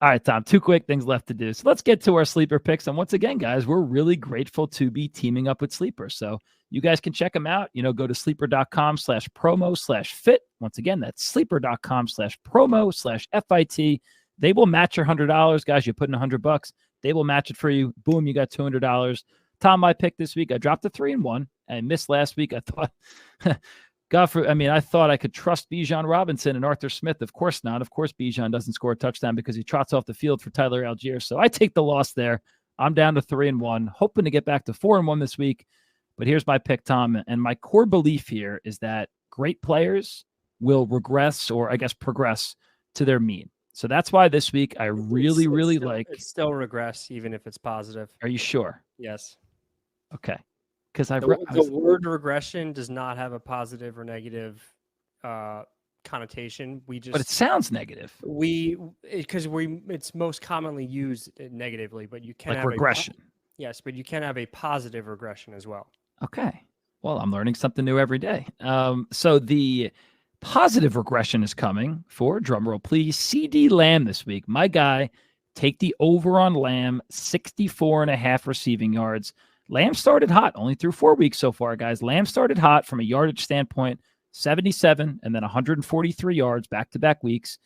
All right, Tom, 2 quick things left to do. So let's get to our sleeper picks. And once again, guys, we're really grateful to be teaming up with Sleeper. So you guys can check them out. Go to sleeper.com/promo/fit. Once again, that's sleeper.com/promo/FIT. They will match your $100. Guys, you put in $100. They will match it for you. Boom, you got $200. Tom, my pick this week, I dropped a 3-1. I missed last week. I thought, I thought I could trust Bijan Robinson and Arthur Smith. Of course not. Of course, Bijan doesn't score a touchdown because he trots off the field for Tyler Algier. So I take the loss there. I'm down to 3-1, hoping to get back to 4-1 this week. But here's my pick, Tom. And my core belief here is that great players will regress, or I guess progress, to their mean. So that's why this week I really like. It's still regress, even if it's positive. Are you sure? Yes. Okay. Because the word regression does not have a positive or negative connotation. But it sounds negative. It's most commonly used negatively, but you can have regression. Yes, but you can have a positive regression as well. Okay. Well, I'm learning something new every day. So the positive regression is coming for, drumroll please, Ceedee Lamb this week. My guy, take the over on Lamb, 64.5 receiving yards. Lamb started hot, only through 4 weeks so far, guys. Lamb started hot from a yardage standpoint, 77 and then 143 yards back-to-back weeks.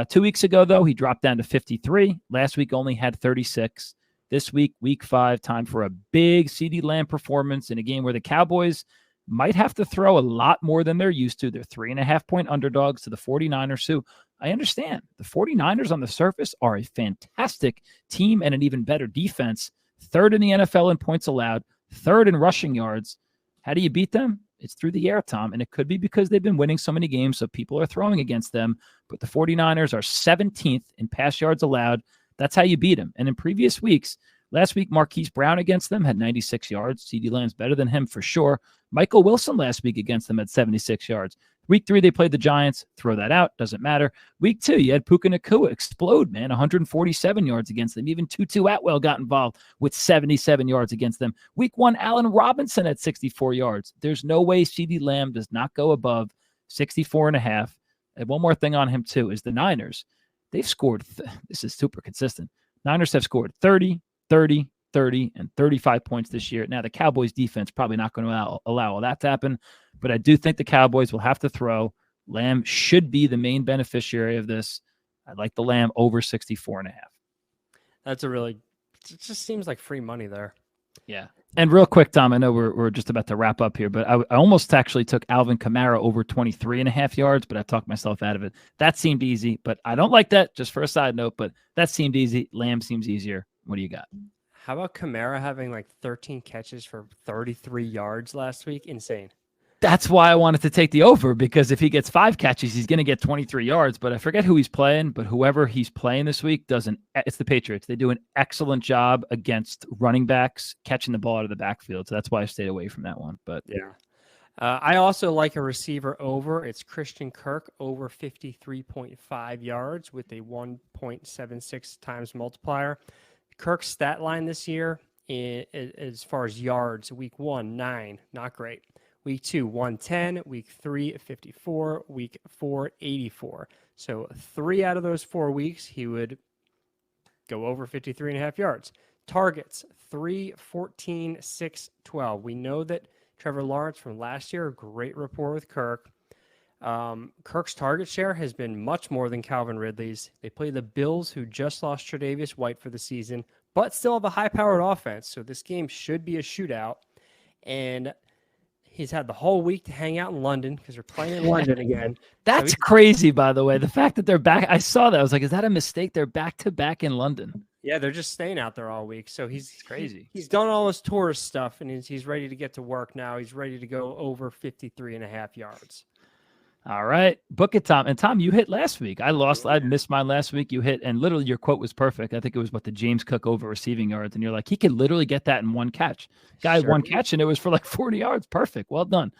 2 weeks ago, though, he dropped down to 53. Last week only had 36. This week, week 5, time for a big Ceedee Lamb performance in a game where the Cowboys might have to throw a lot more than they're used to. They're 3.5-point underdogs to the 49ers, who I understand. The 49ers on the surface are a fantastic team and an even better defense. 3rd in the NFL in points allowed, 3rd in rushing yards. How do you beat them? It's through the air, Tom, and it could be because they've been winning so many games, so people are throwing against them. But the 49ers are 17th in pass yards allowed. That's how you beat them. And in previous weeks, last week, Marquise Brown against them had 96 yards. Ceedee Lamb's better than him for sure. Michael Wilson last week against them had 76 yards. Week 3, they played the Giants. Throw that out. Doesn't matter. Week 2, you had Puka Nacua explode, man. 147 yards against them. Even Tutu Atwell got involved with 77 yards against them. Week 1, Allen Robinson had 64 yards. There's no way Ceedee Lamb does not go above 64.5. And one more thing on him, too, is the Niners. They've scored. This is super consistent. Niners have scored 30, 30, 30, and 35 points this year. Now, the Cowboys defense probably not going to allow all that to happen, but I do think the Cowboys will have to throw. Lamb should be the main beneficiary of this. I like the Lamb over 64.5. It just seems like free money there. Yeah. And real quick, Tom, I know we're just about to wrap up here, but I almost actually took Alvin Kamara over 23.5 yards, but I talked myself out of it. That seemed easy, but I don't like that, just for a side note, but that seemed easy. Lamb seems easier. What do you got? How about Kamara having like 13 catches for 33 yards last week? Insane. That's why I wanted to take the over, because if he gets 5 catches, he's going to get 23 yards. But I forget who he's playing, but whoever he's playing this week it's the Patriots. They do an excellent job against running backs catching the ball out of the backfield. So that's why I stayed away from that one. But yeah. I also like a receiver over. It's Christian Kirk over 53.5 yards with a 1.76 times multiplier. Kirk's stat line this year, as far as yards, week 1, 9, not great. Week 2, 110. Week 3, 54. Week 4, 84. So 3 out of those 4 weeks, he would go over 53.5 yards. Targets, 3, 14, 6, 12. We know that Trevor Lawrence from last year, great rapport with Kirk. Kirk's target share has been much more than Calvin Ridley's. They play the Bills, who just lost Tre'Davious White for the season, but still have a high-powered offense. So this game should be a shootout. And he's had the whole week to hang out in London because they're playing in London again. That's crazy, by the way. The fact that they're back, I saw that. I was like, is that a mistake? They're back-to-back in London. Yeah, they're just staying out there all week. So he's crazy. He's done all his tourist stuff, and he's ready to get to work now. He's ready to go over 53.5 yards. All right. Book it, Tom. And Tom, you hit last week. I missed mine last week. You hit, and literally your quote was perfect. I think it was the James Cook over receiving yards. And you're like, he could literally get that in one catch. Guy, one catch, and it was for like 40 yards. Perfect. Well done.